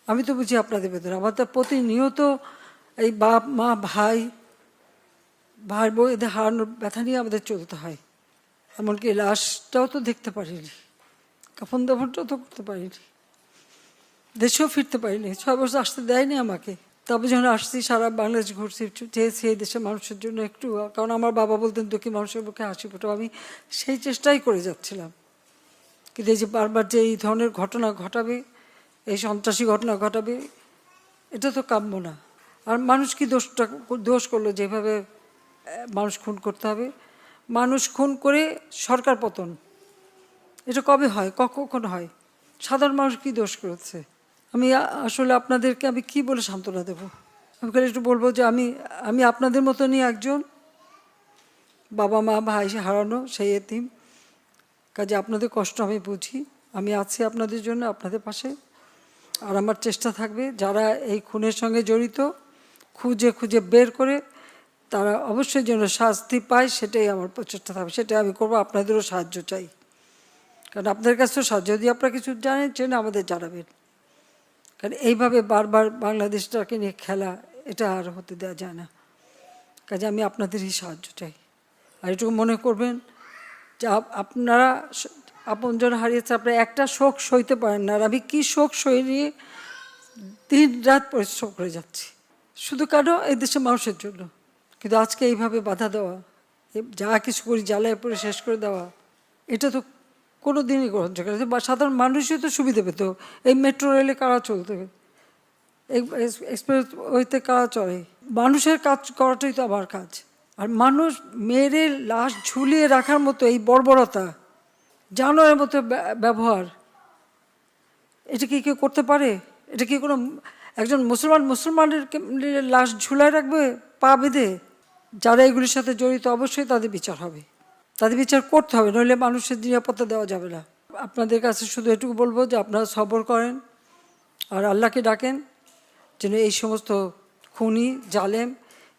আমি তো বুঝি আপনাদের বেদনা। আমার তো প্রতিনিয়ত এই বাপ মা ভাই বউ এদের হারানোর ব্যথা নিয়ে আমাদের চলতে হয়। এমনকি লাশটাও তো দেখতে পারিনি, কাফন দাফনটাও তো করতে পারিনি, দেশেও ফিরতে পারিনি, 6 বছর আসতে দেয়নি আমাকে। তারপর যখন আসছি সারা বাংলাদেশ ঘুরছি, চেয়েছি এই দেশের মানুষের জন্য একটু, কারণ আমার বাবা বলতেন দুঃখী মানুষের মুখে হাসি ফোটাও, আমি সেই চেষ্টাই করে যাচ্ছিলাম। কিন্তু এই যে বারবার যে এই ধরনের ঘটনা ঘটাবে, এই সন্ত্রাসী ঘটনা ঘটাবে, এটা তো কাম্য না। আর মানুষ কি দোষ করলো যেভাবে মানুষ খুন করতে হবে? মানুষ খুন করে সরকার পতন, এটা কবে হয়, কখন হয়? সাধারণ মানুষ কি দোষ করেছে? আমি আসলে আপনাদেরকে আমি কি বলে সান্ত্বনা দেব? আমি খালি একটু বলবো যে আমি আপনাদের মতনই একজন, বাবা মা ভাই হারানো সেই এতিম। কাজে আপনাদের কষ্ট আমি বুঝি, আমি আছি আপনাদের জন্য, আপনাদের পাশে। আর আমার চেষ্টা থাকবে যারা এই খুনের সঙ্গে জড়িত খুঁজে খুঁজে বের করে তারা অবশ্যই যেন শাস্তি পায়, সেটাই আমার প্রচেষ্টা থাকবে, সেটাই আমি করবো। আপনাদেরও সাহায্য চাই, কারণ আপনাদের কাছেও সাহায্য, যদি আপনারা কিছু জানেন আমাদের জানাবেন। কারণ এইভাবে বারবার বাংলাদেশটাকে নিয়ে খেলা, এটা আর হতে দেওয়া যায় না। কাজে আমি আপনাদেরই সাহায্য চাই। আর এটুকু মনে করবেন যে আপনারা আপনজন হারিয়েছে, আপনারা একটা শোক সইতে পারেন না। আর আমি কী শোক সই নিয়ে দিন রাত পরিশ্রম করে যাচ্ছি, শুধু কেন এই দেশের মানুষের জন্য। কিন্তু আজকে এইভাবে বাধা দেওয়া, যা কিছু করি জ্বালায় পরে শেষ করে দেওয়া, এটা তো কোনো দিনই গ্রহণযোগ্য না। সাধারণ মানুষই তো সুবিধা পেত। এই মেট্রো রেলে কারা চলতে, এক্সপ্রেস ওয়েতে কারা চলে? মানুষের কাজ করাটাই তো আমার কাজ। আর মানুষ মেরে লাশ ঝুলিয়ে রাখার মতো এই বর্বরতা, জানোয়ারের মতো ব্যবহার, এটা কি কেউ করতে পারে? এটা কি কোনো একজন মুসলমানের লাশ ঝুলায় রাখবে পা বেঁধে? যারা এগুলির সাথে জড়িত অবশ্যই তাদের বিচার হবে, তাদের বিচার করতে হবে, নইলে মানুষের নিরাপত্তা দেওয়া যাবে না। আপনাদের কাছে শুধু এটুকু বলবো যে আপনারা সবর করেন আর আল্লাহকে ডাকেন যেন এই সমস্ত খুনি জালেম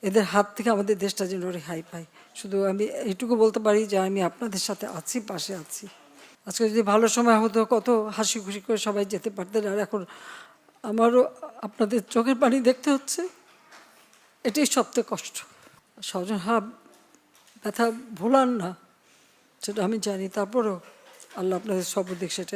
এদের হাত থেকে আমাদের দেশটা যেন রেহাই পায়। শুধু আমি এইটুকু বলতে পারি যে আমি আপনাদের সাথে আছি, পাশে আছি। আজকে যদি ভালো সময় হতো কত হাসি খুশি করে সবাই যেতে পারতেন, আর এখন আমারও আপনাদের চোখের পানি দেখতে হচ্ছে, এটাই সবথেকে কষ্ট। স্বজন ব্যথা ভোলান না, সেটা আমি জানি, তারপরেও আল্লাহ আপনাদের সব দিক সেটা